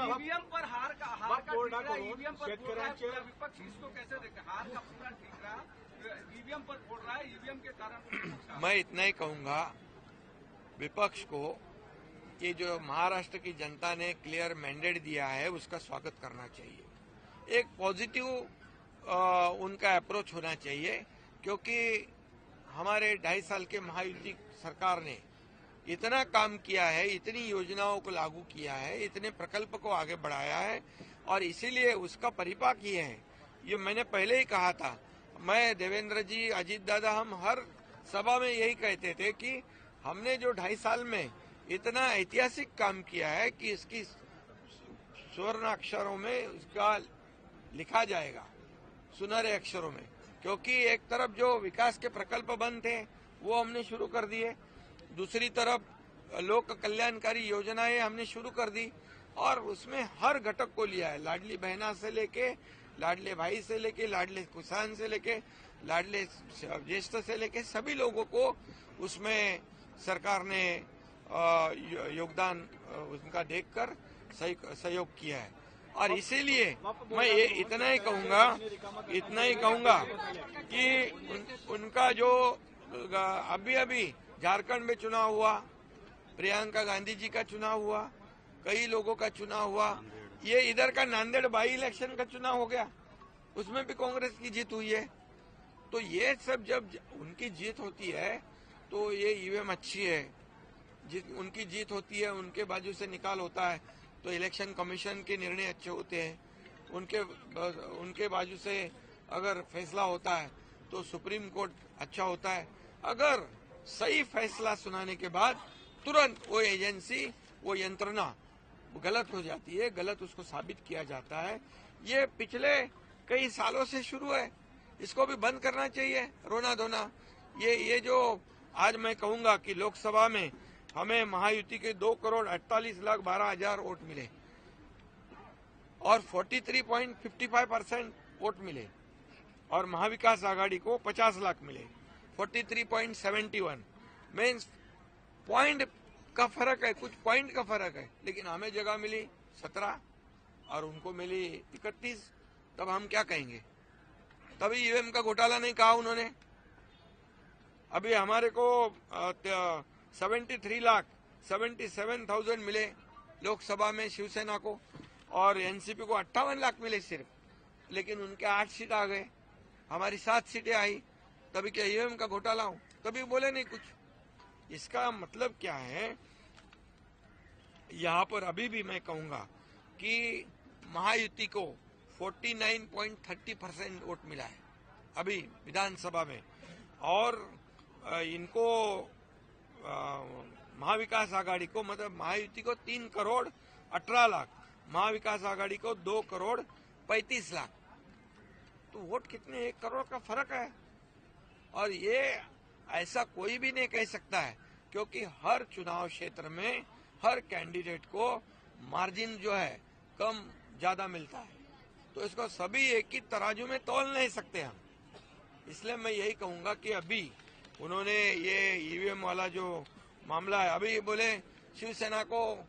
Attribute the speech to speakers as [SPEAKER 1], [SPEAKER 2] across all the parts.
[SPEAKER 1] EVM पर हार का ईवीएम पर विपक्ष इसको कैसे देखे? हार का पूरा ठीक रहा, ईवीएम पर फोड़ रहा है, ईवीएम के कारण।
[SPEAKER 2] मैं इतना ही कहूंगा विपक्ष को कि जो महाराष्ट्र की जनता ने क्लियर मैंडेट दिया है उसका स्वागत करना चाहिए। एक पॉजिटिव उनका अप्रोच होना चाहिए, क्योंकि हमारे 2.5 साल के महायुति सरकार ने इतना काम किया है, इतनी योजनाओं को लागू किया है, इतने प्रकल्प को आगे बढ़ाया है और इसीलिए उसका परिपाक ये है। ये मैंने पहले ही कहा था, मैं, देवेंद्र जी, अजीत दादा, हम हर सभा में यही कहते थे कि हमने जो 2.5 साल में इतना ऐतिहासिक काम किया है कि इसकी स्वर्ण अक्षरों में उसका लिखा जाएगा, सुनहरे अक्षरों में। क्योंकि एक तरफ जो विकास के प्रकल्प बंद थे वो हमने शुरू कर दिए, दूसरी तरफ लोक कल्याणकारी योजनाएं हमने शुरू कर दी और उसमें हर घटक को लिया है। लाडली बहना से लेके, लाडले भाई से लेके, लाडले किसान से लेके, लाडले ज्येष्ठ से लेके सभी लोगों को उसमें सरकार ने योगदान उनका देखकर सहयोग किया है। और इसीलिए मैं ये इतना ही कहूंगा कि उनका जो अभी झारखंड में चुनाव हुआ, प्रियंका गांधी जी का चुनाव हुआ, कई लोगों का चुनाव हुआ, ये इधर का नांदेड़ बाई इलेक्शन का चुनाव हो गया, उसमें भी कांग्रेस की जीत हुई है। तो ये सब जब उनकी जीत होती है तो ये ईवीएम अच्छी है, उनकी जीत होती है, उनके बाजू से निकाल होता है तो इलेक्शन कमीशन के निर्णय अच्छे होते हैं, उनके बाजू से अगर फैसला होता है तो सुप्रीम कोर्ट अच्छा होता है। अगर सही फैसला सुनाने के बाद तुरंत वो एजेंसी, वो यंत्रणा गलत हो जाती है, गलत उसको साबित किया जाता है। ये पिछले कई सालों से शुरू है, इसको भी बंद करना चाहिए रोना धोना। ये जो आज मैं कहूंगा कि लोकसभा में हमें महायुति के 2,48,12,000 वोट मिले और 43.55% वोट मिले और महाविकास आघाड़ी को 50 लाख मिले, 43.71 मीन्स पॉइंट का फर्क है, कुछ पॉइंट का फर्क है। लेकिन हमें जगह मिली 17 और उनको मिली 31, तब हम क्या कहेंगे? तभी ईवीएम का घोटाला नहीं कहा उन्होंने। अभी हमारे को 73,77,000 मिले लोकसभा में शिवसेना को और एनसीपी को 58 लाख मिले सिर्फ, लेकिन उनके 8 सीट आ गए, हमारी 7 सीटें आई। तभी क्या ईवीएम का घोटाला हो? तभी बोले नहीं कुछ। इसका मतलब क्या है? यहाँ पर अभी भी मैं कहूंगा कि महायुति को 49.30% वोट मिला है अभी विधानसभा में और इनको महाविकास आघाड़ी को, मतलब महायुति को 3,18,00,000, महाविकास आघाड़ी को 2,35,00,000। तो वोट कितने, 1 करोड़ का फर्क है। और ये ऐसा कोई भी नहीं कह सकता है, क्योंकि हर चुनाव क्षेत्र में हर कैंडिडेट को मार्जिन जो है कम ज्यादा मिलता है, तो इसको सभी एक ही तराजू में तौल नहीं सकते हम। इसलिए मैं यही कहूंगा कि अभी उन्होंने ये ईवीएम वाला जो मामला है, अभी बोले शिवसेना को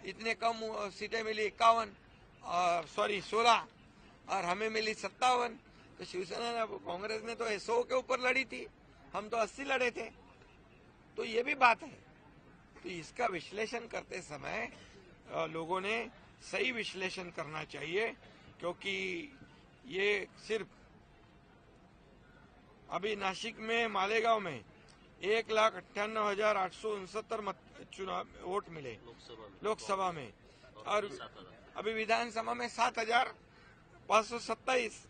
[SPEAKER 2] इतने कम सीटें मिली 16 और हमें मिली 57। तो शिवसेना ने, कांग्रेस ने तो 100 के ऊपर लड़ी थी, हम तो 80 लड़े थे। तो ये भी बात है। तो इसका विश्लेषण करते समय लोगों ने सही विश्लेषण करना चाहिए, क्योंकि ये सिर्फ अभी नासिक में, मालेगांव में 1,98,869 चुनाव वोट मिले लोकसभा में और अभी विधानसभा में 7,527।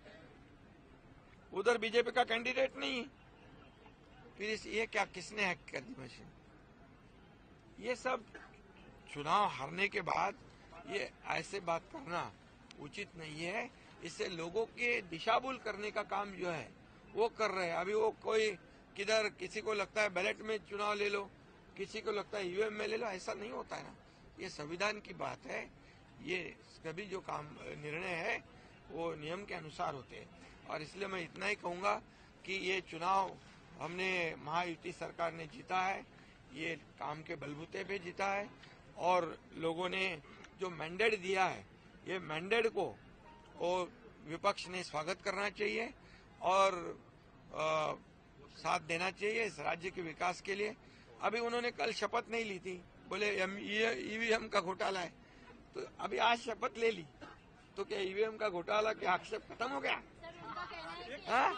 [SPEAKER 2] उधर बीजेपी का कैंडिडेट नहीं। फिर ये क्या, किसने हैक कर दी मशीन? ये सब चुनाव हारने के बाद ये ऐसे बात करना उचित नहीं है। इससे लोगों के दिशाभूल करने का काम जो है वो कर रहे हैं। अभी वो कोई किधर, किसी को लगता है बैलेट में चुनाव ले लो, किसी को लगता है ईवीएम में ले लो, ऐसा नहीं होता है ना। ये संविधान की बात है, ये सभी जो काम निर्णय है वो नियम के अनुसार होते हैं। और इसलिए मैं इतना ही कहूंगा कि ये चुनाव हमने महायुति सरकार ने जीता है, ये काम के बलबूते पे जीता है और लोगों ने जो मैंडेट दिया है, ये मैंडेट को वो विपक्ष ने स्वागत करना चाहिए और साथ देना चाहिए इस राज्य के विकास के लिए। अभी उन्होंने कल शपथ नहीं ली थी, बोले ईवीएम का घोटाला है, तो अभी आज शपथ ले ली, तो क्या ईवीएम का घोटाला के आक्षेप खत्म हो गया?
[SPEAKER 3] सर, उनका कहना है कि
[SPEAKER 2] हाँ?